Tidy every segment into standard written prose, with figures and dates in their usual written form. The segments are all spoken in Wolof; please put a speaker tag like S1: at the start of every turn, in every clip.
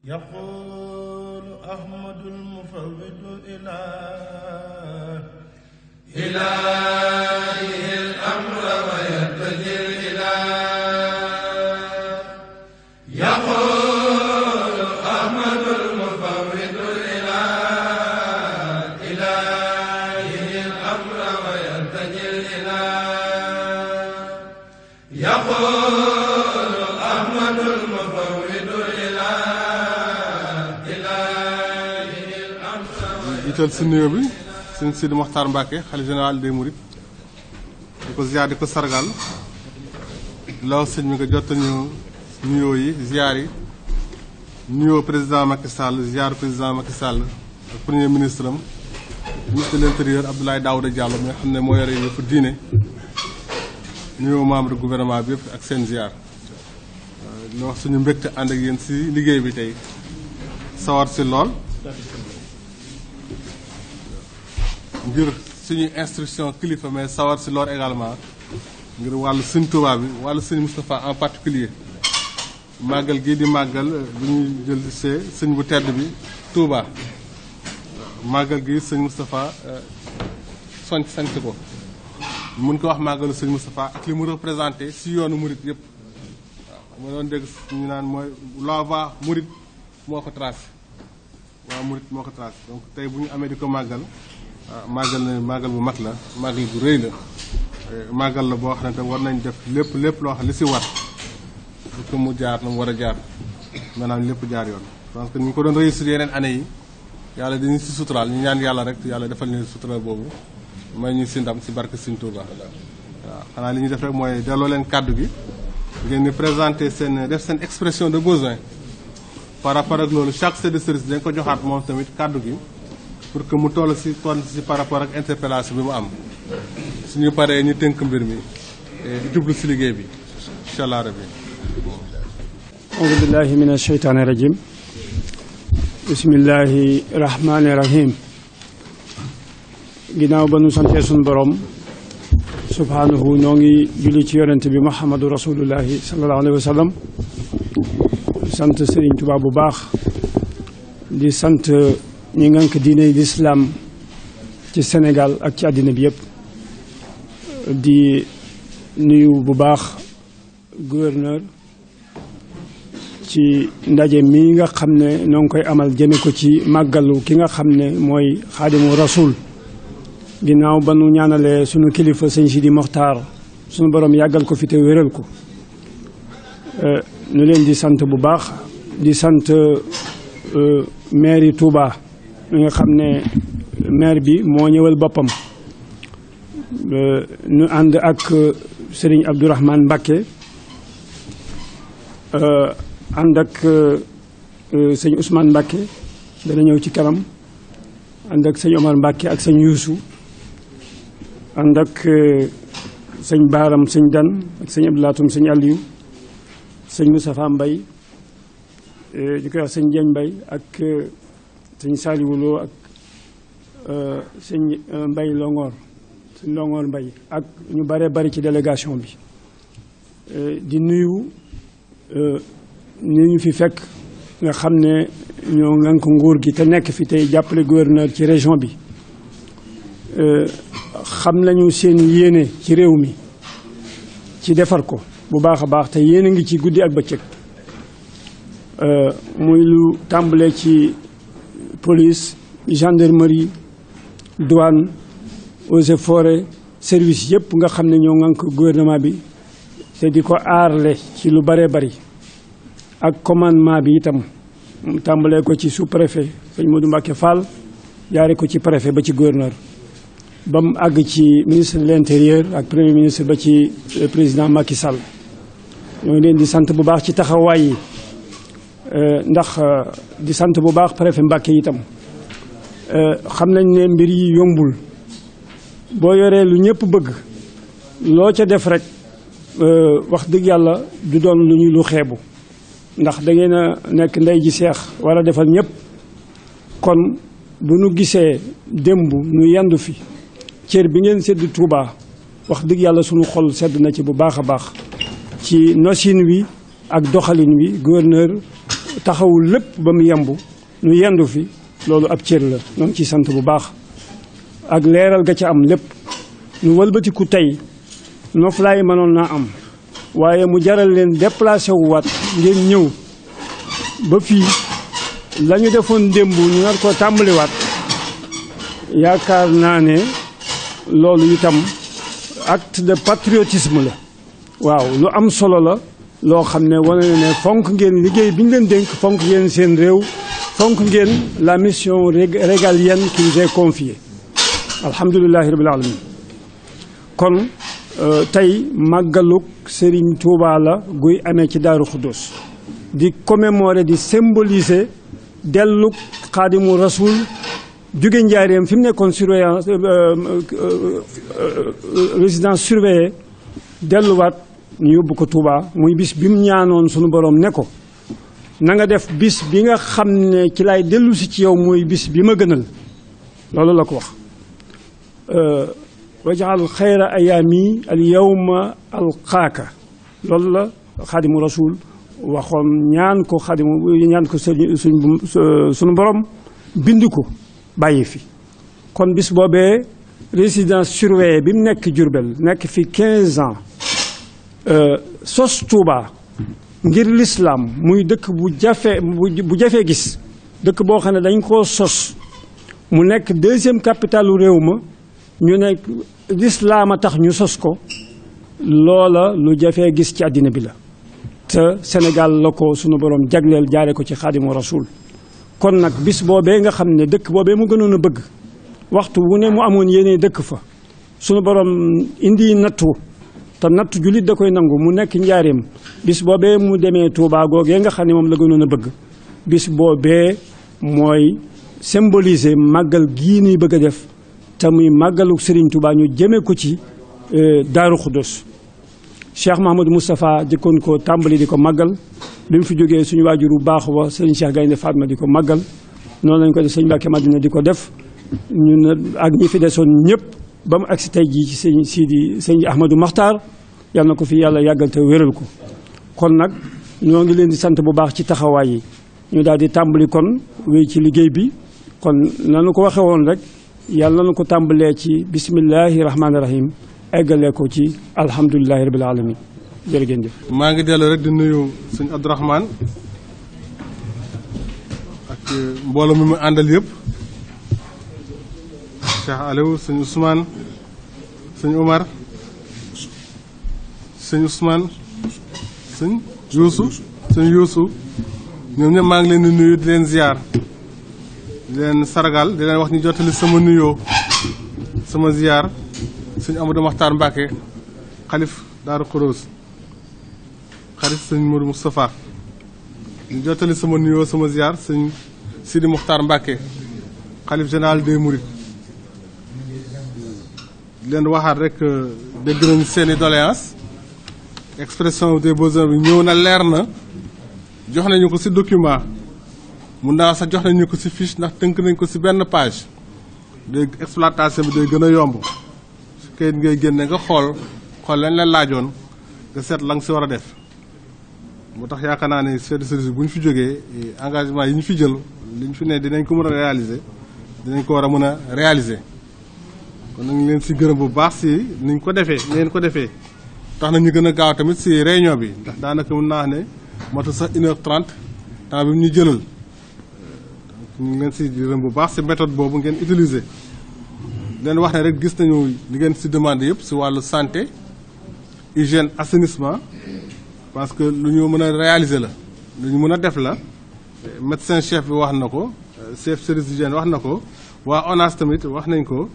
S1: يقول أحمد المفوض إله
S2: إلهه الأمر ويتجه الإله يقول أحمد المفوض الإله إلهه الأمر ويتجه الإله يقول أحمد المفوض الإله إلهه الأمر
S3: jiital si nuyoo bi sëñ Sidi Mokhtar Mbacké xalifa général des Mourides di ko ziar di ko sargal law sëñ mi nga jot ñu nuyoo yi ziar yi nuyoo président Macky Sall ziar président Macky Sall ak premier ministre am ministre de l'intérieur Abdoulaye Daouda Diallo mi nga xam ne moo yore yëpp diine nuyoo membre gouvernement bi yëpp ak seen ziar ñu wax suñu mbégte ànd ak yéen si liggéey bi tey sawar si lool ngir suñuy instruction kilifa mais sawar si lool également ngir wàllu sëñ Touba bi wàllu sëñ Moustapha en particulier màggal gii di màggal bu ñuy jël see sëñ bu tedd bi Touba màggal gi sëñ Moustapha sant ko mun ko wax màggalu sëñ Moustapha ak li mu représenté si yoonu murit yëpp waaw ma doon dégg ñu naan mooy la voie murit moo ko tracé waaw murit moo ko tracé donc tey bu ñu amee di ko màggal màggal na màggal bu mag la màggal bu rëy la màggal la boo xam ne war nañ def lépp loo xam li si war pour que mu jaar na mu war a jaar maanaam lépp jaar yoon parce que ñu ko doon réussir yeneen année yi yàlla dañu si suturaal ñu ñaan yàlla rek yàlla defal ñu suturaal boobu may ñu si ndam si barke Sëñ Tuuba waaw xanaa li ñuy def rek mooy delloo leen kàddu gi ngeen di présenter def seen expression de besoin par rapport ak loolu chaque chef de service dañ ko joxaat moom tamit kàddu gi pour que mu toll si par rapport ak interpellation bi mu am suñu paree ñu tënk mbir mi jublu si liggéey bi incha allah rabbi.
S4: auzu billahi min asheytaani rajim bismillahi rahmaani rahim ginnaaw ba nu santee suñu borom subhanahu noo ngi julli ci yonent bi muhammadu rasulullahi sallallahu alayhi wa sallam sant Sëriñ Tuubaa bu baax di sant ñi ngànk diine l'islam ci Sénégal ak ci àddina bi yëpp di nuyu bu baax gouverneur ci ndaje mi nga xam ne noo ngi koy amal jëme ko ci màggalu ki nga xam ne mooy xaadimu rasul ginnaaw ba nu ñaanalee sunu kilifa sëñ Sidi Mokhtar sunu borom yàggal ko fi te wéral ko nu leen di sant bu baax di sant maire Touba mi nga xam ne maire bi moo ñëwal boppam ñu ànd ak Serigne Abdourahmane Mbacké ànd ak sëñ Ousmane Mbacké dana ñëw ci kanam ànd ak sëñ Omar Mbacké ak sëñ Youssou ànd ak sëñ Baaram sëñ Dan ak sëñ Abdoulaatoum sëñ Aliou sëñ Moustapha Mbaye di koy wax sëñ Dieng Mbaye ak sëñ Saliou Lo ak sëñ Mbaye Longoor sëñ Longoor Mbaye ak ñu bare bari ci délégation bi di nuyu ni ñu fi fekk nga xam ne ñoo ngànk nguur gi te nekk fi tey jàppale gouverneur ci région bi xam nañu seen yéene ci réew mi ci defar ko bu baax a baax te yéen a ngi ci guddi ak bëccëg muy lu tàmbale ci police gendarmerie douane eaux et forêts service yëpp nga xam ne ñoo ŋànk gouvernement bi te di ko aarle ci lu bare bari ak commandement bi itam tàmbalee ko ci sous-préfet sëñ Modou Mbacké Fall jaare ko ci préfet ba ci gouverneur ba mu àgg ci ministre de l'intérieur ak premier ministre ba ci président Macky Sall ñoo ngi leen di sant bu baax ci taxawaay yi ndax di sant bu baax préfet Mbacké itam xam nañ ne mbir yi yombul boo yoree lu ñëpp bëgg loo ca def rek wax dëgg yàlla du doon lu ñu lu xeebu ndax da ngeen a nekk ndey ji seex war a defal ñëpp kon bu nu gisee démb nu yendu fi cër bi ngeen sedd Touba wax dëgg yàlla sunu xol sedd na ci bu baax a baax ci nosin wi ak doxalin wi gouverneur taxawul lépp ba mu yemb ñu yendu fi loolu ab cër la ñoo ngi ciy sant bu baax ak leeral ga ca am lépp ñu wëlbatiku tey noflaay mënoon naa am waaye mu jaral leen déplacé wu waat ngeen ñëw ba fii la ñu defoon démb ñu nar ko tàmbaliwaat yaakaar naa ne loolu itam acte de patriotisme la waaw lu am solo la loo xam ne wane na ne fonk ngeen liggéey bi ñu leen dénk fonk ngeen seen réew fonk ngeen la mission régalienne qui nous est confiée alhamdulilahi rabbil alamin kon tey màggaluk Serigne Touba la guy amee ci Daaru Xuddus di commémorer di symboliser delluk Xaadimu Rasul jóge Njaaréem fi mu nekkoon surveillance résidence surveillée delluwaat ñu yóbbu ko Touba muy bis bi mu ñaanoon sunu borom ne ko na nga def bis bi nga xam ne ci lay dellu si ci yow mooy bis bi ma gënal loolu la ko wax wajaal xayra ayaami al yawma alqaaka loolu la Xaadimu Rasul waxoon ñaan ko sunu borom bind ko bàyyi fi kon bis boobee résidence surveillée bi mu nekk Jurbel nekk fi 15 ans sos Touba ngir l'islam muy dëkk bu jafee gis dëkk boo xam ne dañ koo sos mu nekk deuxième capitalu réew ma ñu ne l'islam a tax ñu sos ko loola lu jafee gis ci àddina bi la te Sénégal la ko sunu borom jagleel jaare ko ci Xaadimu Rasul kon nag bis boobee nga xam ne dëkk boobee mu gënoon a bëgg waxtu wu ne mu amoon yéene dëkk fa sunu borom indi nattu te nattu jullit da koy nangu mu nekk Njaaréem bis boobee mu demee Touba googee nga xam ne moom la gënoon a bëgg bis boobee mooy symboliser màggal gii nuy bëgg a def te muy màggalu Serigne Touba ñu jëmee ko ci Daaru Xuddus Cheikh Mahamadou Moustapha jëkkoon ko tàmbali di ko màggal bi mu fi jógee suñu waajur bu baax wa sëñ Cheikh Gaynde Fatma di ko màggal noonu lañ ko def sëñ Mbàkke Madina di ko def ñun ak ñi fi desoon ñëpp ba mu agsi tey jii ci sëñ Ahmadou Makhtar yal na ko fi yàlla yàggal te wéral ko kon nag ñoo ngi leen di sant bu baax ci taxawaay yi ñu daal di tàmbali kon wéy ci liggéey bi kon nanu ko waxe woon rek yàlla na ko tàmbalee ci bismillahi rahmaani rahim eggalee ko ci alhamdulilahi rabil alamin jërëjëf.
S3: maa ngi dellu rek di nuyu sëñ Abdourahmane ak mbooloo mi mu àndal yëpp Cheikh Aliou sëñ Ousmane sëñ Omar sëñ Ousmane sëñ Youssou ñoom ñëpp maa ngi leen di nuyu di leen ziar di leen sargal di leen wax ñu jottali sama nuyoo sama ziar sëñ Amadou Makhtar Mbacke xalif Daaru Xudoos xalif sëñ Modou Moustapha ñu jottali sama nuyoo sama ziar sëñ Sidi Mokhtar Mbacke xalif général des Mourides di leen waxaat rek dégg nañu seeni doléance expression des besoins bi ñëw na leer na jox nañu ko ci document mun naa sax jox nañu ko ci fiche ndax tënk nañ ko ci benn page léegi exploitation bi day gën a yomb su kayit ngay génne nga xool lañ la laajoon nga seet la nga ci war a def moo tax yaakaar naa ne chef de service bu ñu fi jógee engagement yi ñu fi jël li ñu fi ne dinañ ko mën a réaliser dinañ ko war a mën a réaliser kon nañ leen ci gërëm bu baax ci ni ñu ko defee ngeen ko defee tax na ñu gën a gaaw tamit ci réunion bi ndax daanaka mën naa wax ne matu sax 1h30 temps bi ñu jëlal ñu ngi leen ci gërëm bu baax ci méthode boobu ngeen utiliser leen wax ne rek gis nañu li ngeen ci demande yëpp ci wàllu santé hygiène assainissement parce que lu ñu mën a réaliser la lu ñu mën a def la médecin chef bi wax na ko chef service d'hygiène wax na ko waa ONAS tamit wax nañ ko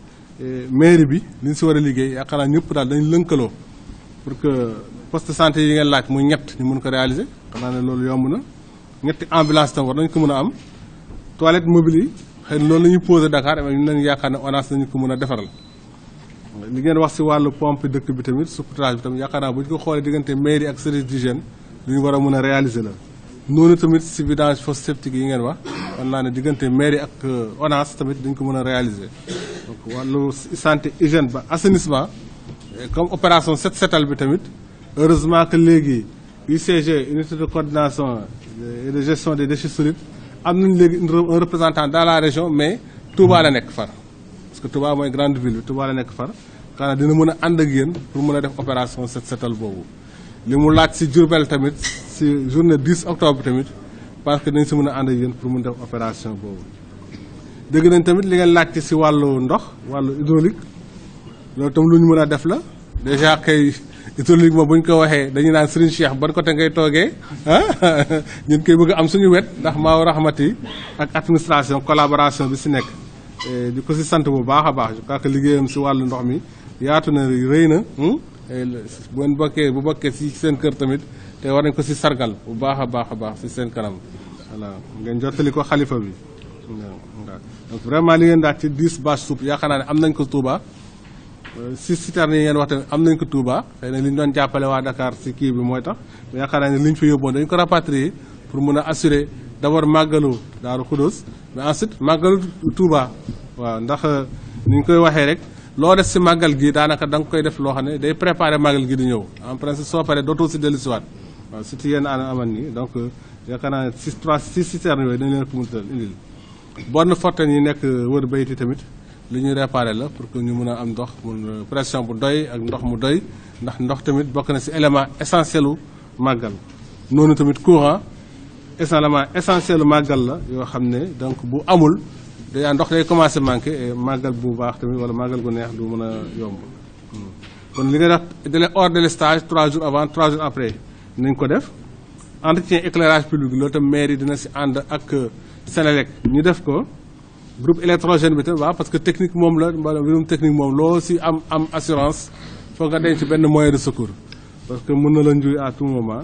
S3: mairie bi li ñu ci war a liggéey yaakaar naa ñëpp daal dañ lënkaloo pour que poste de santé yi ngeen laaj muy ñett ñu mën ko réaliser xam naa ne loolu yomb na ñetti ambulance tam war nañ ko mën a am toilette mobile yi xëy na loolu la ñuy posé Dakar mais ñu leen yaakaar ne ONAS nañu ko mën a defaral li ngeen wax ci wàllu pompe dëkk bi tamit saupoudrage bi tamit yaakaar naa bu ñu ko xoolee diggante mairie ak service d'hygiène lu ñu war a mën a réaliser la noonu tamit ci vidange fosse septique yi ngeen wax xam naa ne diggante mairie ak ONAS tamit dañ ko mën a réaliser donc wàllu santé hygiène ba assainissement comme opération set setal bi tamit heureusement que léegi UCG unité de coordination et de gestion des déchets solides am nañu léegi un représentant dans la région mais Touba la nekk far parce que Touba mooy grande ville bi Touba la nekk far xanaa dina mën a ànd ak yéen pour mën a def opération set setal boobu. li mu laaj si Diourbel tamit si journée 10 octobre tamit parce que dañ si mën a ànd ak yéen pour mën def opération boobu. dégg nañ tamit li ngeen laajte si wàllu ndox wàllu hydraulique loolu tam lu ñu mën a def la déjà kay hydraulique moom bu ñu ko waxee dañuy naan Serigne Cheikh ban côté ngay toogee ñun koy bëgg am suñu wet ndax Maawu Rahmati ak administration collaboration bi si nekk. di ko si sant bu baax a baax je crois que liggéeyam si wàllu ndox mi yaatu na rëy na bu ngeen bu bokkee si seen kër tamit te war nañ ko si sargal bu baax a baax si seen kanam voilà ngeen jottali ko xalifa bi. donc vraiment li ngeen daal ci 10 bâches souples yaakaar naa ne am nañ ko Touba 6 citernes yi ngeen wax tamit am nañ ko Touba xëy na li ñu doon jàppale waa Dakar si kii bi mooy tax yaakaar naa ne li ñu fi yóbboon dañu ko rapatrier pour mun a assurer d'abord màggalu Daaru Xudoos mais ensuite màggalu Touba waaw ndax ni ñu koy waxee rek loo def si màggal gi daanaka da nga koy def loo xam ne day préparer màggal gi di ñëw en principe soo paree dootoo si dellu siwaat waaw surtout yenn aman nii donc yaakaar naa ne 6 citernes yooyu dañ leen ko mën a indil bonne fortaine yi nekk wër bayti tamit li ñuy réparer la pour que ñu mën a am ndox mun pression bu doy ak ndox mu doy ndax ndox tamit bokk na si élément essentiel u màggal noonu tamit courant élément essentiel u màggal la yoo xam ne donc bu amul déjà ndox day commencé manqué et màggal bu baax tamit wala màggal gu neex du mën a yomb kon li nga def délai hors de stage 3 jours avant 3 jours après nañ ko def entretien éclairage public loolu tam mairie dina si ànd ak Sénélec ñu def ko groupe électrogène bi tamit waaw parce que technique moom la mbirum technique moom loo si am assurance foog nga denc benn moyen de secours parce que mën na la njuy à tout moment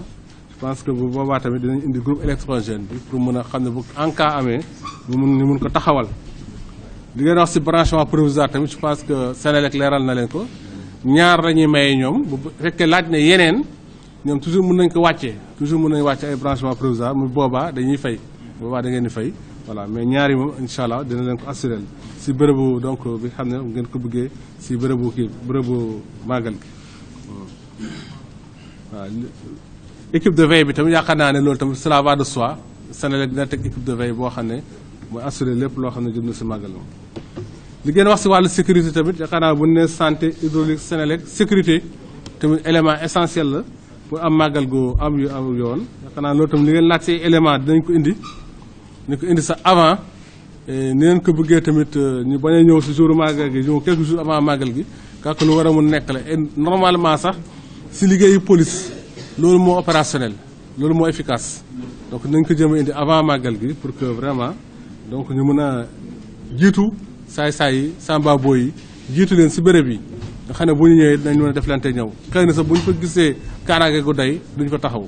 S3: je pense que bu boobaa tamit dinañ indi groupe électrogène bi pour mën a xam ne bu en cas amee ñu mun ko taxawal. li ngeen wax si branchement provisoire tamit je pense que Sénélec leeral na leen ko ñaar la ñuy maye ñoom bu fekkee laaj na yeneen ñoom toujours mën nañ ko wàccee toujours mën nañu wàcce ay branchement provisoire mu boobaa dañuy fay. boobaa da ngeen di fay voilà mais ñaari moom incha allah dina leen ko assuré si bërëbu donc bi xam ne ngeen ko bëggee si bërëbu màggal gi waaw. équipe de veille bi tamit yaakaar naa ne loolu tamit cela va de soi Sénélec dina teg équipe de veille boo xam ne mooy assuré lépp loo xam ne jëm na si màggal moom. li ngeen wax si wàllu sécurité tamit yaakaar naa bu ñu nee santé hydraulique Sénélec sécurité tamit élément essentiel la pour am màggal gu am yoon yaakaar naa loolu tamit li ngeen laaj si élément dinañ ko indi. ni ko indi sax avant ni leen ko bëggee tamit ñu bañ a ñëw si jour màggal gi ñëw quelques jours avant màggal gi kàkk lu war a mun nekk la et normalement sax si liggéeyu police loolu moo opérationnel loolu moo efficace donc nañ ko jëm a indi avant màggal gi pour que vraiment donc ñu mën a jiitu saay-saay yi samba boy yi jiitu leen si béréb yi nga xam ne bu ñu ñëwee dinañ mën a deflante ñëw xëy na sax bu ñu ko gisee kaaraange gu doy duñ fa taxaw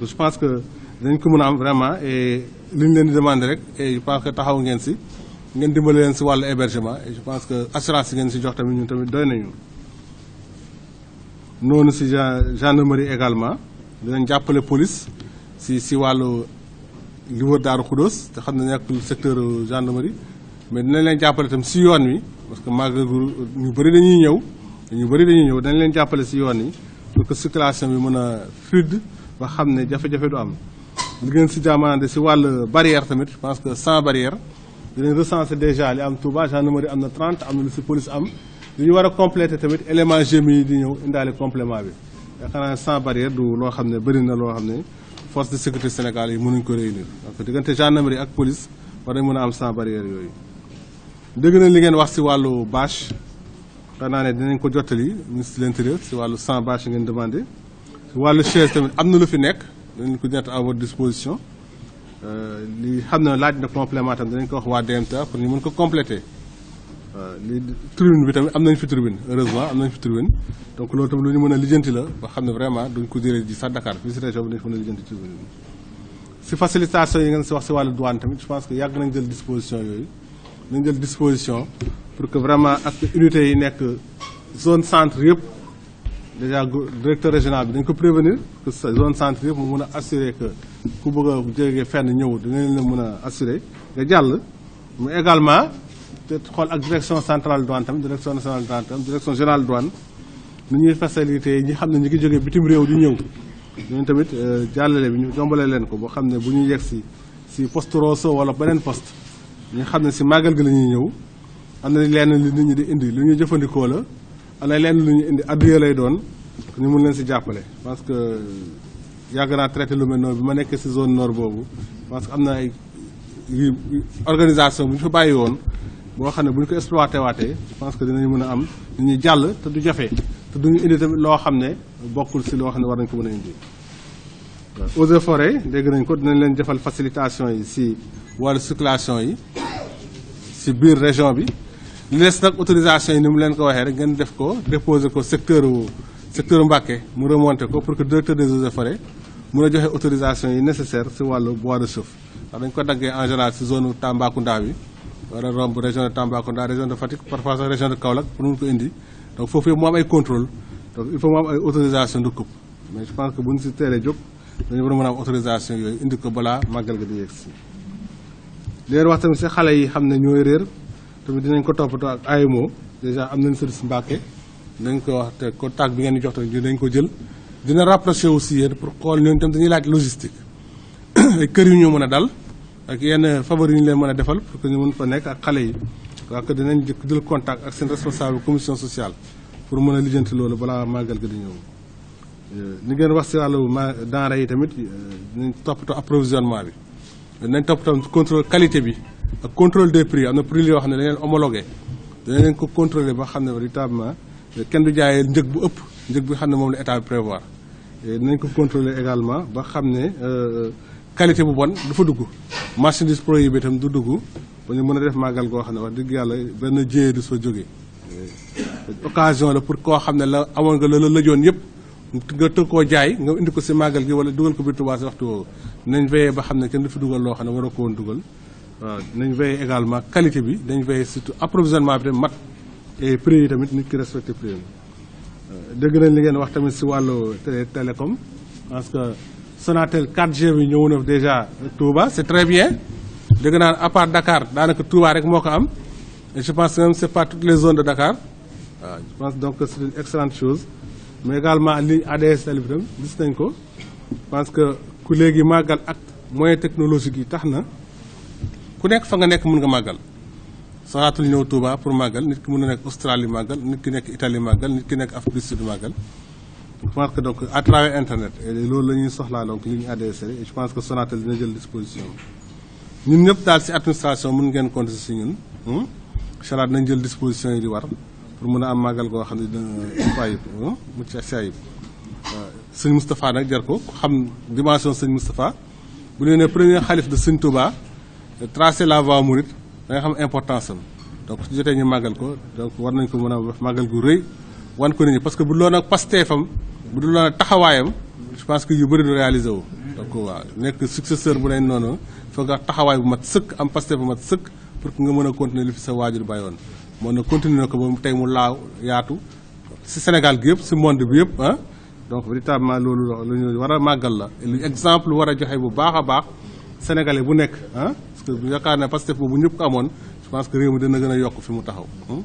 S3: je pense que dañ ko mën a am vraiment et li ñu leen di demandé rek et je pense que taxaw ngeen si ngeen dimbale leen si wàllu hébergement et je pense que assurance yi ngeen si jox tamit ñun tamit doy nañu. noonu si gendarmerie également dinañ jàppale police si wàllu li wër Daaru Xudoos te xam ne nekkul secteur gendarmerie mais dinañ leen jàppale tam si yoon wi parce que màggal ñu bëri dañuy ñëw dañ leen jàppale si yoon yi pour que circulation bi mën a fluide ba xam ne jafe-jafe du am. li ngeen si jaamande si wàllu barrière tamit je pense que sans barrière dinañ recenser déjà li am Touba gendarmerie am na 30 am na lu si police am li ñu war a compléter tamit élément GMI yi di ñëw indaale complément bi yaakaar naa sans barrière du loo xam ne bëri na loo xam ne force de sécurité Sénégal yi mënuñ ko réunir donc diggante gendarmerie ak police war nañ mën a am sans barrière yooyu. dégg nañ li ngeen wax si wàllu bâche xanaa ne dinañ ko jottali ministre de l'intérieur si wàllu sans bâche yi ngeen demandé si wàllu chaise tamit am na lu fi nekk. dinañ ko mettre à votre disposition li xam ne laaj na complément tam dinañ ko wax waa DMTA pour ñu mën ko compléter li tribune bi tamit am nañ fi tribune heureusement am nañ fi tribune donc loolu tamit lu ñu mën a lijjanti la ba xam ne vraiment duñ ko jëlee ji sax Dakar fii si région bi dañ ko mën a lijjanti tribune bi. si facilitation yi ngeen si wax si wàllu douane tamit je pense que yàgg nañ jël disposition yooyu nañ jël disposition pour que vraiment ak unités yi nekk zone centre yëpp. déjà directeur régional bi dañ ko prévenir que zone centre yëpp mu mën a assurer que ku bëgg a jógee fenn ñëw dinañ la mën a assurer nga jàll mais également te xool ak direction centrale douane tamit direction nationale douane tamit direction générale douane nu ñuy facilité ñi xam ne ñu ngi jógee bitim réew di ñëw ñooñu tamit jàllale bi ñu jombale leen ko boo xam ne bu ñu yegg si poste Rosso wala beneen poste ñu xam ne si màggal gi la ñuy ñëw am na lenn li nit ñi di indi lu ñuy jëfandikoo la am na lenn lu ñu indi addiya lay doon ñu mun leen si jàppale parce que yàgg naa traité lu mel noonu bi ma nekkee si zone nord boobu parce que am na ay organisation bu ñu fa bàyyi woon boo xam ne bu ñu ko exploité waatee je pense que dinañ mën a am ni ñuy jàll te du jafe te duñu indi tamit loo xam ne bokkul si loo xam ne war nañ ko mën a indi eaux et forêt dégg nañ ko dinañ leen defal facilitation yi si wàllu circulation yi si biir région bi li des nag autorisation yi ni mu leen ko waxee rek ngeen def ko déposer ko secteur Mbacké mu remonté ko pour que directeur des eaux et forêts mun a joxe autorisation yi nécessaire si wàllu bois de chauffe ndax dañ ko daggee en général si zone Tambacounda bi war a romb région de Tambacounda région de Fatick parfois sax région de Kaolack pour mun ko indi donc foofu yëpp mu am ay contrôle donc il faut mu am ay autorisation de coupe mais je pense que bu ñu si teelee jóg dañu war a mën a am autorisation yooyu indi ko balaa màggal ga di yegg si leen wax tamit si xale yi xam ne ñooy réer tamit dinañ ko toppatoo ak AMO déjà am nañ service Mbacké dinañ ko wax te contact bi ngeen di jox tamit dinañ ko jël dina rapproché aussi yéen pour xool ñooñu tam dañuy laaj logistique ay kër yu ñu mën a dal ak yenn faveur yu ñu leen mën a defal pour que ñu mën fa nekk ak xale yi waa que dinañ jël contact ak seen responsable commission sociale pour mën a lijjanti loolu balaa màggal ga di ñëw li ngeen wax si wàllu denrée yi tamit dinañ toppatoo approvisionnement bi dinañ toppatoo contrôle qualité bi ak contrôle des prix am na prix yoo xam ne dañ leen homologué dinañ leen ko contrôler ba xam ne véritablement kenn du jaayee njëg bu ëpp njëg bi xam ne moom la état bi prévoir dinañ ko contrôler également ba xam ne qualité bu bon du fa dugg marchandise prohibé itam du dugg ba ñu mën a def màggal goo xam ne wax dëgg yàlla benn jéyee du soo jógee occasion la pour koo xam ne la amoon nga la lëjoon yëpp nga tëgg koo jaay nga indi ko si màggal gi wala dugal ko biir Touba si waxtu woowu nañ veillé ba xam ne kenn du fi dugal loo xam ne war a ko woon dugal waaw nañ veillé également qualité bi dañ veillé surtout approvisionnement bi tamit mat et prix yi tamit nit ki respecté prix yi dégg nañ li ngeen wax tamit si wàllu télécom parce que Sonatel 4G bi ñëw na déjà Touba c'est très bien dégg naa à part Dakar daanaka Touba rek moo ko am et je pense même c'est pas toutes les zones de Dakar waaw je pense donc que c'est une excellente chose mais également ligne ADSL bi tam gis nañ ko parce que ku léegi màggal ak moyens technologiques yi tax na ku nekk fa nga nekk mën nga màggal soxlaatul ñëw Touba pour màggal nit ki mën na nekk Australie màggal nit ki nekk Italie màggal nit ki nekk Afrique du Sud màggal je pense que donc à travers internet et loolu la ñuy soxlaa donc ligne ADSL et je pense que Sonatel dina jël disposition ñun ñëpp daal si administration mën ngeen compter si ñun incha allah dinañ jël disposition yi di war pour mën a am màggal goo xam ne dina fayib mucc sayib sëñ Moustapha nag jar ko xam dimension sëñ Moustapha bu ñu nee premier xalif de sëñ Touba tracer la voie mouride da nga xam importance am donc su jotee ñu màggal ko donc war nañ ko mën a wax màggal gu rëy wan ko nit ñi parce que bu dul woon ak pasteefam bu dul woon ak taxawaayam je pense que yu bëri du réalisé wu donc waaw nekk successeur bu leen noonu foog nga taxawaay bu mat sëkk am pasteef bu mat sëkk pour que nga mën a continuer li fi sa waajur bàyyoon moo na continuer ko ba tey mu laaw yaatu si Sénégal gi yëpp si monde bi yëpp ah donc véritablement loolu lu ñu war a màggal la lu exemple war a joxe bu baax a baax sénégalais bu nekk ah parce que yaakaar na Pastef boobu ñëpp ko amoon je pense que réew mi dina gën a yokk fi mu taxaw donc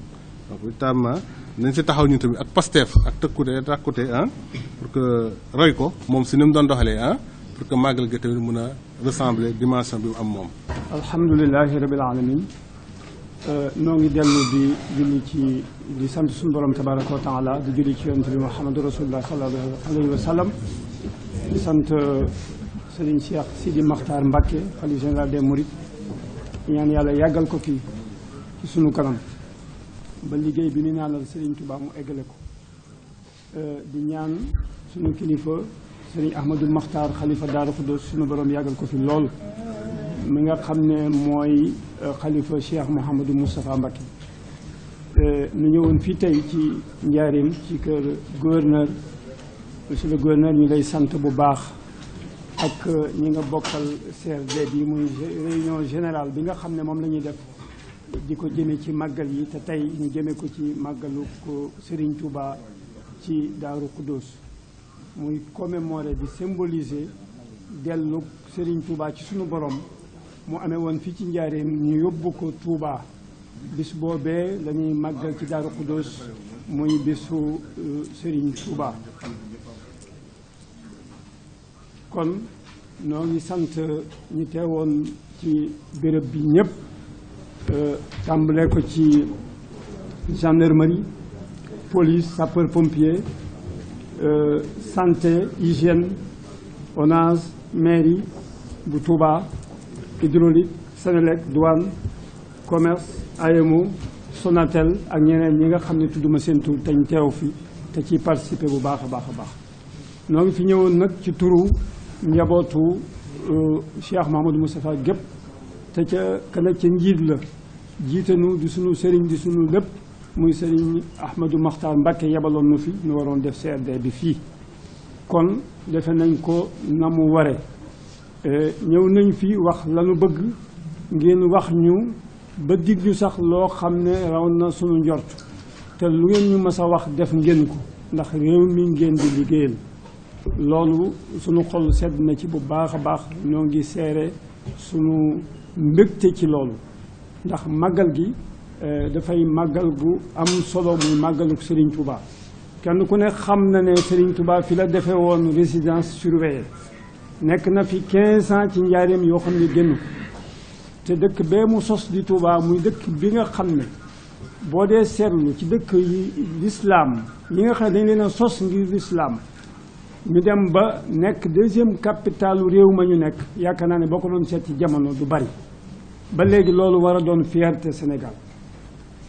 S3: véritablement nañ si taxaw ñun tamit ak Pastef ak takkute ah pour que roy ko moom si ni mu doon doxalee ah pour que màggal gi tamit mën a ressembler dimension bi mu am moom.
S4: alhamdulilahi rabil alamin noo ngi dellu di julli ci di sant suñu borom tabaraka wa taala di julli ci yonent bi Muhammadu rasulullah sallallahu alayhi wa sallam di sant Serigne Cheikh Sidi Makhtar Mbacké khalife général des Mourides ñaan yàlla yàggal ko fii ci sunu kanam ba liggéey bi ni naanal Serigne Touba mu eggale ko di ñaan sunu kilifa Serigne Ahmadou Makhtar xalifa Daaru Xudoos sunu borom yàggal ko fi lool mi nga xam ne mooy xalifa Cheikh Mouhamadou Moustapha Mbacké ñu ñëwoon fii tey ci njaarim ci kër gouverneur monsieur le gouverneur ñu lay sant bu baax ak ñi nga bokkal CRD bi muy réunion générale bi nga xam ne moom la ñuy def di ko jëme ci màggal yi te tey ñu jëme ko ci màggalu ko Serigne Touba ci Daaru Xudoos muy commémorer di symboliser dellu Serigne Touba ci sunu borom mu amee woon fii ci njaareem ñu yóbbu ko Touba bis boobee la ñuy màggal ci Daaru Xudoos muy bisu Serigne Touba kon noo ngi sant ñi teewoon ci béréb bi ñëpp tàmbale ko ci gendarmerie police sapeur pompier santé hygiène ONAS mairie bu Touba hydraulique Senelec douane commerce AEMO Sonatel ak ñeneen ñi nga xam ne tudduma seen tur te ñu teew fi te ci participer bu baax a baax a baax noo ngi fi ñëwoon nag ci turu njabootu Cheikh Mouhamadou Moustapha gépp te ca njiit la jiitanu di sunu sëriñ di sunu lépp muy sëriñ Ahmadou Makhtar Mbacké yebaloon nu fi ñu waroon def CRD bi fii kon defe nañ ko na mu ware ñëw nañ fi wax lanu bëgg ngeen wax ñu ba dig ñu sax loo xam ne raw na sunu njort te lu ngeen ñu mës a wax def ngeen ko ndax réew mi ngeen di liggéeyal loolu sunu xol sedd na ci bu baax a baax ñoo ngi seere sunu mbégte ci loolu ndax màggal gi dafay màggal gu am solo muy màggalu Serigne Touba kenn ku ne xam na ne Serigne Touba fi la defee woon résidence surveillée nekk na fi 15 ans ci njaareem yoo xam ne génn te dëkk bee mu sos di Touba muy dëkk bi nga xam ne boo dee seetlu ci dëkk yi l'islam ñi nga xam ne dañ leen a sos ngir l'islam ñu dem ba nekk deuxième capitalu réew ma ñu nekk yaakaar naa ne boo ko doon seet ci jamono du bari ba léegi loolu war a doon fierté Sénégal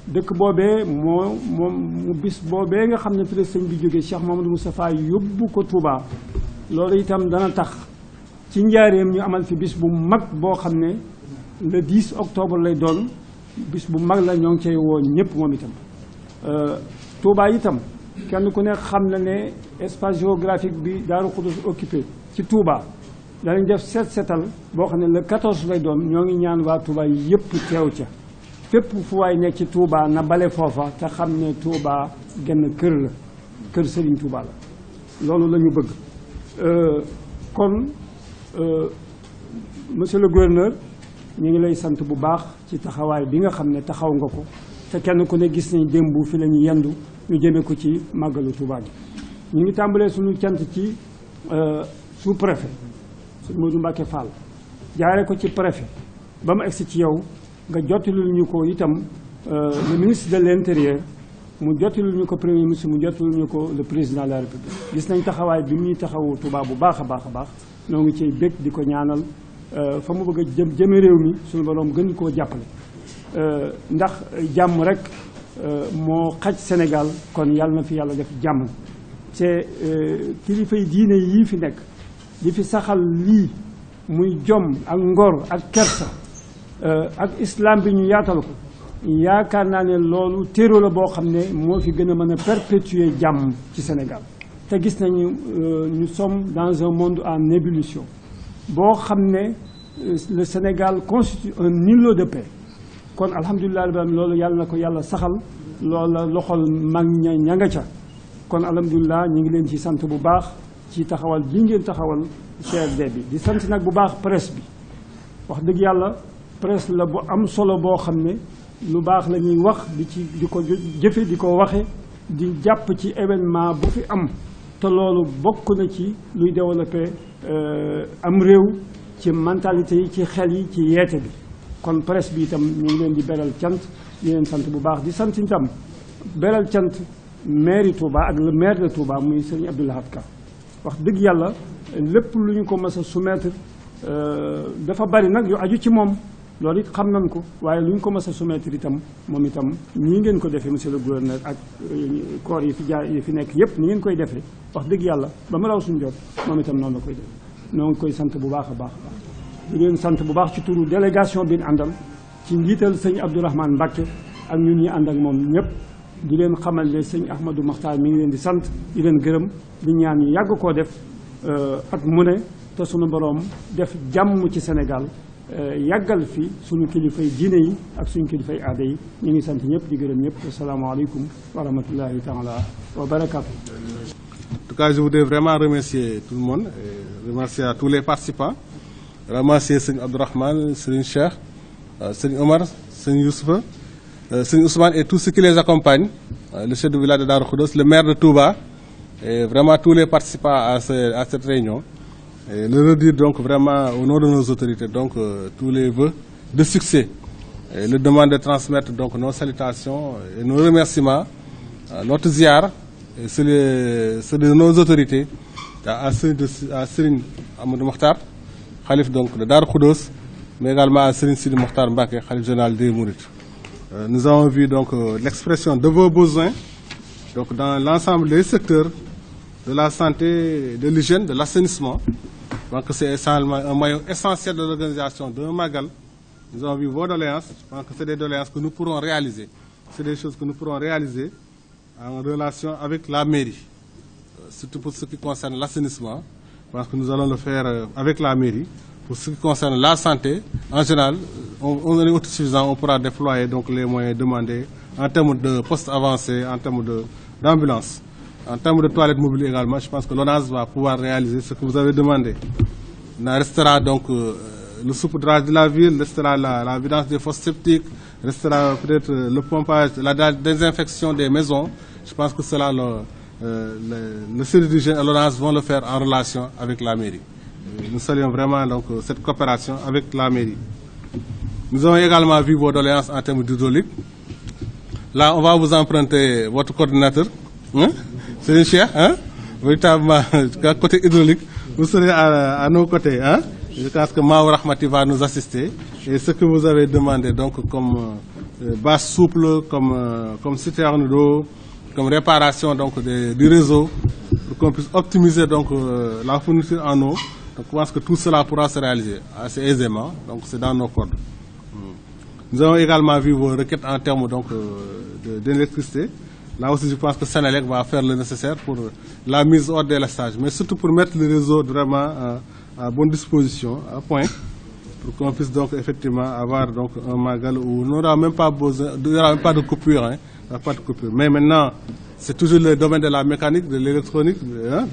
S4: dëkk boobee mu bis boobee nga xam ne fi la sëñ bi jógee Cheikh Mamadou Moustapha yóbbu ko Touba loolu itam dana tax ci njaareem ñu amal fi bis bu mag boo xam ne le 10 octobre lay doon bis bu mag la ñoo ngi cay woo ñëpp moom itam Touba itam kenn ku ne xam na ne espace géographique bi Daaru Xudoos occupé ci Touba danañ def setal boo xam ne le 14 lay doon ñoo ngi ñaan waa Touba yëpp teew ca fépp fu waay nekk ci Touba na bale foofa te xam ne Touba genn kër la kër Serigne Touba la loolu la ñu bëgg kon monsieur le gouverneur ñu ngi lay sant bu baax ci taxawaay bi nga xam ne taxaw nga ko te kenn ku ne gis nañ démb fi la ñu yendu ñu jëmee ko ci màggalu Touba gi ñu ngi tàmbalee suñu cant ci sous-préfet sëñ Modou Mbacké Fall jaaree ko ci préfet ba mu egsi ci yow nga jottalul ñu ko itam le ministre de l'intérieur mu jottalul ñu ko premier ministre mu jottalul ñu ko le président de la république gis nañ taxawaay bi muy taxawu Touba bu baax a baax a baax noo ngi ciy bég di ko ñaanal fa mu bëgg a jëme réew mi suñu borom gën koo jàppale ndax jàmm rek moo xaj Sénégal kon yàlla na fi yàlla def jàmm te kilifay diine yii fi nekk di fi saxal lii muy jom ak ngor ak kersa ak islam bi ñu yaatal ko yaakaar naa ne loolu téero la boo xam ne moo fi gën a mën a perpétuer jàmm ci Sénégal te gis nañu nous sommes dans un monde en ébullition boo xam ne le Sénégal constitue un îlot de paix kon alhamdulilah rabbil alamin loolu yàlla na ko yàlla saxal loola loxol mag ña nga ca kon alhamdulilah ñu ngi leen ci sant bu baax ci taxawal bi ngeen taxawal CRD bi di sant nag bu baax presse bi wax dëgg yàlla presse la bu am solo boo xam ne lu baax la ñuy wax di ko jëfe di ko waxe di jàpp ci événement bu fi am te loolu bokk na ci luy développer am réew ci mentalité yi ci xel yi ci yeete bi kon presse bi itam ñu ngi leen di beral cant di leen sant bu baax di sant itam beral cant maire Touba ak le maire de Touba muy Serigne Abdou Lahad Ka wax dëgg yàlla lépp lu ñu ko mës a soumettre dafa bari nag yu aju ci moom loolu it xam nañ ko waaye lu ñu ko mës a soumettre itam moom itam nii ngeen ko defee monsieur le gouverneur ak corps yi fi jaar yi fi nekk yépp ni ngeen koy defee wax dëgg yàlla ba mu raw suñu jot moom itam noonu la koy def noo ngi koy sant bu baax a baax di leen sant bu baax ci turu délégation bi ñu àndal ci njiital sëñ Abdourahmane Mbacké ak ñun ñi ànd ak moom ñëpp di leen xamal ne sëñ Ahmadou Makhtar mi ngi leen di sant di leen gërëm di ñaan ñu yàgg koo def ak mu ne te sunu boroom def jàmm ci Sénégal yàggal fi suñu kilifay diine yi ak suñu kilifay aada yi ñu ngi sant ñëpp di gërëm ñëpp asalaamaaleykum wa rahmatullahi taala wa barakatu.
S3: En tout cas, je voudrais vraiment remercier tout le monde, remercier à tous les participants, remercier Seigne Abdourahmane, Seigne Cheikh, Seigne Omar, Seigne Youssoufa, Seigne Ousmane et tous ceux qui les accompagnent, le chef de village de Darou Khoudoss, le maire de Touba, et vraiment tous les participants à cette réunion. et le redire donc vraiment au nom de nos autorités, donc tous les vœux de succès. Et le demande de transmettre donc nos salutations et nos remerciements, notre ziar, et ceux de nos autorités, à Serigne Amadou Mokhtar, Khalif donc de Dar Khoudoss, mais également à Serigne Sidi Mokhtar Mbacké, Khalif général des Mourides. Nous avons vu donc l'expression de vos besoins donc dans l'ensemble des secteurs de la santé, de l'hygiène, de l'assainissement. Donc c'est un maillon essentiel de l'organisation d'un Magal. Nous avons vu vos doléances. Je pense que c'est des doléances que nous pourrons réaliser. C'est des choses que nous pourrons réaliser en relation avec la mairie. Surtout pour ce qui concerne l'assainissement. Je pense que nous allons le faire avec la mairie. Pour ce qui concerne la santé, en général, on est autosuffisant, on pourra déployer donc les moyens demandés en termes de postes avancés, en termes d'ambulance. En termes de toilettes mobiles également, je pense que l'ONAS va pouvoir réaliser ce que vous avez demandé. Il restera donc le saupoudrage de la ville, restera la vidange des fosses septiques, restera peut-être le pompage, la désinfection des maisons. Je pense que cela, le service d'hygiène et l'ONAS vont le faire en relation avec la mairie. Nous saluons vraiment donc cette coopération avec la mairie. Nous avons également vu vos doléances en termes d'hydraulique. Là, on va vous emprunter votre coordinateur. C'est une chère, véritablement, côté hydraulique, vous serez à nos côtés. Je pense que Maou Rahmati va nous assister. Et ce que vous avez demandé, donc, comme bâche souple, comme citerne d'eau, comme réparation donc, du réseau, pour qu'on puisse optimiser donc, la fourniture en eau. Donc, je pense que tout cela pourra se réaliser assez aisément. Donc, c'est dans nos cordes. Nous avons également vu vos requêtes en termes d'électricité. Là aussi, je pense que Sénélec va faire le nécessaire pour la mise hors délestage, mais surtout pour mettre le réseau vraiment à bonne disposition, à point, pour qu'on puisse donc effectivement avoir donc un Magal où on n'aura même pas besoin, il n'y aura même pas de coupure, pas de coupure. Mais maintenant, c'est toujours le domaine de la mécanique, de l'électronique,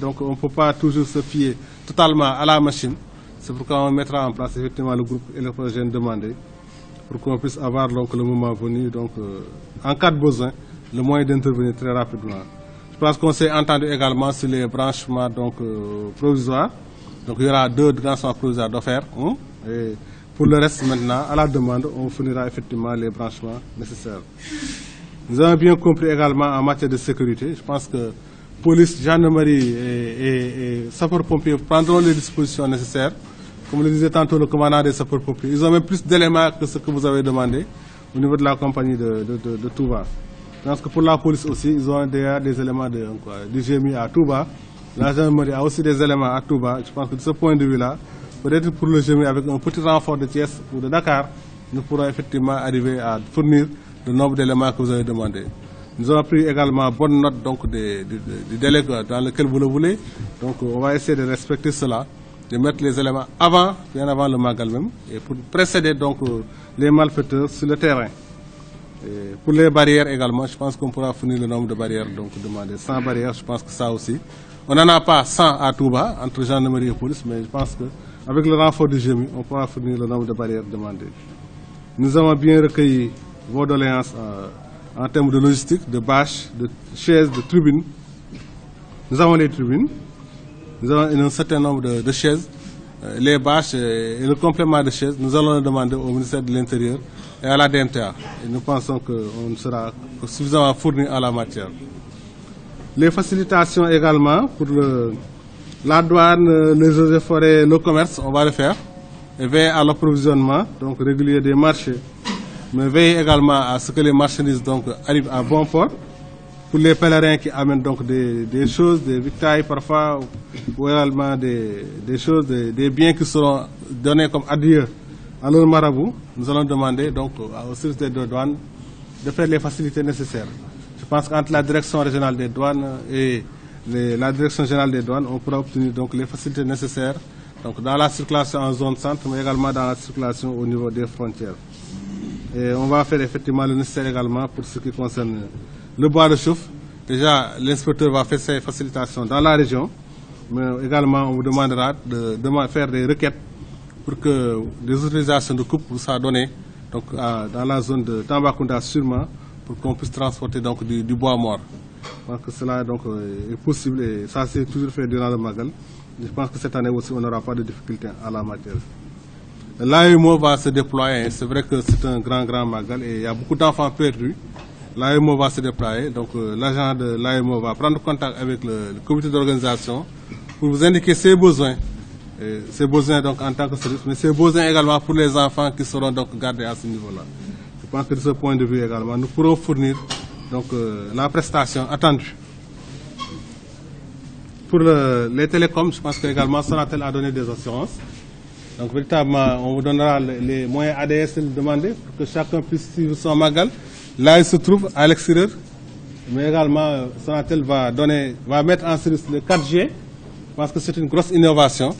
S3: donc on ne peut pas toujours se fier totalement à la machine. C'est pourquoi on mettra en place effectivement le groupe électrogène demandé, pour qu'on puisse avoir donc le moment venu, donc en cas de besoin, le moyen d'intervenir très rapidement. Je pense qu'on s'est entendu également sur les branchements donc, provisoires. Donc il y aura 2 branchements provisoires d'offerts. Et pour le reste maintenant, à la demande, on fournira effectivement les branchements nécessaires. Nous avons bien compris également en matière de sécurité. Je pense que police, gendarmerie et sapeurs-pompiers prendront les dispositions nécessaires. Comme le disait tantôt le commandant des sapeurs-pompiers, ils ont même plus d'éléments que ce que vous avez demandé au niveau de la compagnie de Touba. Je pense que pour la police aussi, ils ont des éléments du GMI à Touba. La gendarmerie a aussi des éléments à Touba. Je pense que de ce point de vue-là, peut-être pour le GMI, avec un petit renfort de Thiès ou de Dakar, nous pourrons effectivement arriver à fournir le nombre d'éléments que vous avez demandé. Nous avons pris également bonne note donc, du délai dans lequel vous le voulez. Donc on va essayer de respecter cela, de mettre les éléments bien avant le Magal même, et pour précéder donc les malfaiteurs sur le terrain. Et pour les barrières également, je pense qu'on pourra fournir le nombre de barrières donc demandées. 100 barrières, je pense que ça aussi. On n'en a pas 100 à Touba, entre gendarmerie et police, mais je pense qu'avec le renfort du GMI, on pourra fournir le nombre de barrières demandées. Nous avons bien recueilli vos doléances en termes de logistique, de bâches, de chaises, de tribunes. Nous avons les tribunes, nous avons un certain nombre de chaises, les bâches et le complément de chaises. Nous allons le demander au ministère de l'Intérieur et à la DMTA. Et nous pensons qu'on sera suffisamment fourni à la matière. Les facilitations également pour la douane, les eaux et forêts, le commerce, on va le faire. Et veiller à l'approvisionnement donc régulier des marchés. Mais veiller également à ce que les marchandises donc, arrivent à bon port. Pour les pèlerins qui amènent donc des choses, des victailles parfois, ou également des choses, des biens qui seront donnés comme adieu à leur marabout, nous allons demander donc au service des douanes de faire les facilités nécessaires. Je pense qu'entre la direction régionale des douanes et la direction générale des douanes, on pourra obtenir donc les facilités nécessaires donc dans la circulation en zone centre, mais également dans la circulation au niveau des frontières. Et on va faire effectivement le nécessaire également pour ce qui concerne le bois de chauffe. Déjà, l'inspecteur va faire ses facilitations dans la région, mais également on vous demandera de faire des requêtes pour que des autorisations de coupe vous soient données donc, dans la zone de Tambacounda sûrement, pour qu'on puisse transporter donc, du bois mort. Je pense que cela donc, est possible et ça s'est toujours fait durant le Magal. Je pense que cette année aussi, on n'aura pas de difficultés en la matière. L'AEMO va se déployer. C'est vrai que c'est un grand magal et il y a beaucoup d'enfants perdus. L'AEMO va se déployer. Donc l'agent de l'AEMO va prendre contact avec le comité d'organisation pour vous indiquer ses besoins. Ses besoins donc en tant que service, mais ses besoins également pour les enfants qui seront donc gardés à ce niveau-là. Je pense que de ce point de vue également, nous pourrons fournir donc, la prestation attendue. Pour les télécoms, je pense qu'également Sonatel a donné des assurances. Donc véritablement, on vous donnera les moyens ADSL demandés pour que chacun puisse suivre son magal. Là, il se trouve à l'extérieur, mais également Sonatel va mettre en service le 4G. Je pense que c'est une grosse innovation.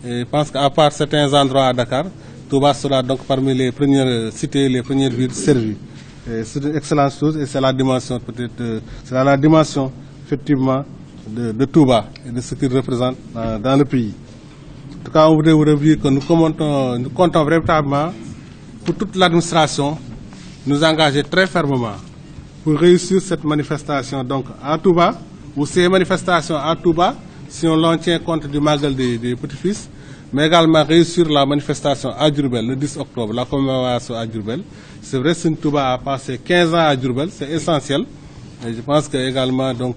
S3: Et je pense qu'à part certains endroits à Dakar, Touba sera donc parmi les premières cités, les premières villes servies. C'est une excellente chose et c'est la dimension peut-être, c'est la dimension effectivement de Touba et de ce qu'il représente dans le pays. En tout cas, on voudrait vous dire que nous comptons véritablement pour toute l'administration nous engager très fermement pour réussir cette manifestation donc à Touba, ou ces manifestations à Touba, si on l'en tient compte du magal des petits-fils, mais également réussir la manifestation à Diourbel le 10 octobre, la commémoration à Diourbel. C'est vrai que Touba a passé 15 ans à Diourbel, c'est essentiel. Et je pense que également donc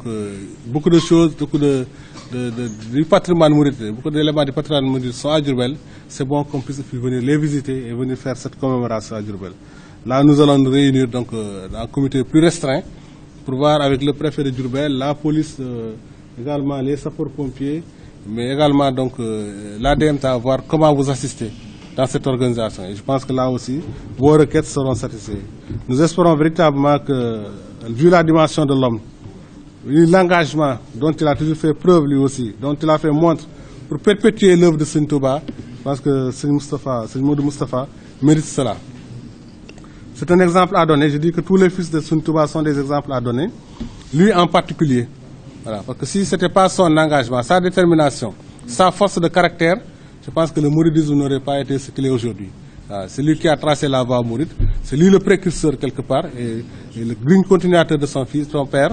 S3: beaucoup de choses, beaucoup du patrimoine mouride, beaucoup d'éléments du patrimoine mouride sont à Diourbel. C'est bon qu'on puisse venir les visiter et venir faire cette commémoration à Diourbel. Là, nous allons nous réunir donc dans un comité plus restreint pour voir avec le préfet de Diourbel, la police, également les sapeurs-pompiers, mais également donc l'ADMTA, voir comment vous assister dans cette organisation. Et je pense que là aussi, vos requêtes seront satisfaites. Nous espérons véritablement que, vu la dimension de l'homme, vu l'engagement dont il a toujours fait preuve lui aussi, dont il a fait montre pour perpétuer l'œuvre de Sëñ Touba, je pense que Sëñ Modou Moustapha mérite cela. C'est un exemple à donner. Je dis que tous les fils de Sëñ Touba sont des exemples à donner. Lui en particulier. Voilà, parce que si ce n'était pas son engagement, sa détermination, sa force de caractère, je pense que le mouridisme n'aurait pas été ce qu'il est aujourd'hui. C'est lui qui a tracé la voie mouride, c'est lui le précurseur quelque part, et le digne continuateur de son fils, son père.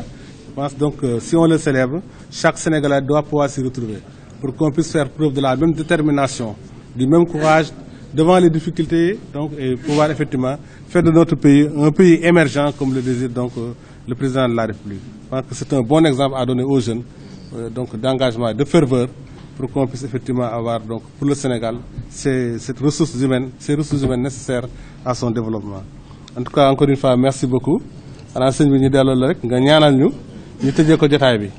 S3: Je pense donc que si on le célèbre, chaque Sénégalais doit pouvoir s'y retrouver, pour qu'on puisse faire preuve de la même détermination, du même courage devant les difficultés, donc, et pouvoir effectivement faire de notre pays un pays émergent, comme le désire donc le président de la République. Je pense que c'est un bon exemple à donner aux jeunes, donc d'engagement, de ferveur, pour qu'on puisse effectivement avoir donc, pour le Sénégal ces ressources humaines nécessaires à son développement. En tout cas, encore une fois, merci beaucoup. Alors, sëñ bi ñu delloo la rek nga ñaanal ñu tëjee ko jotaay bi.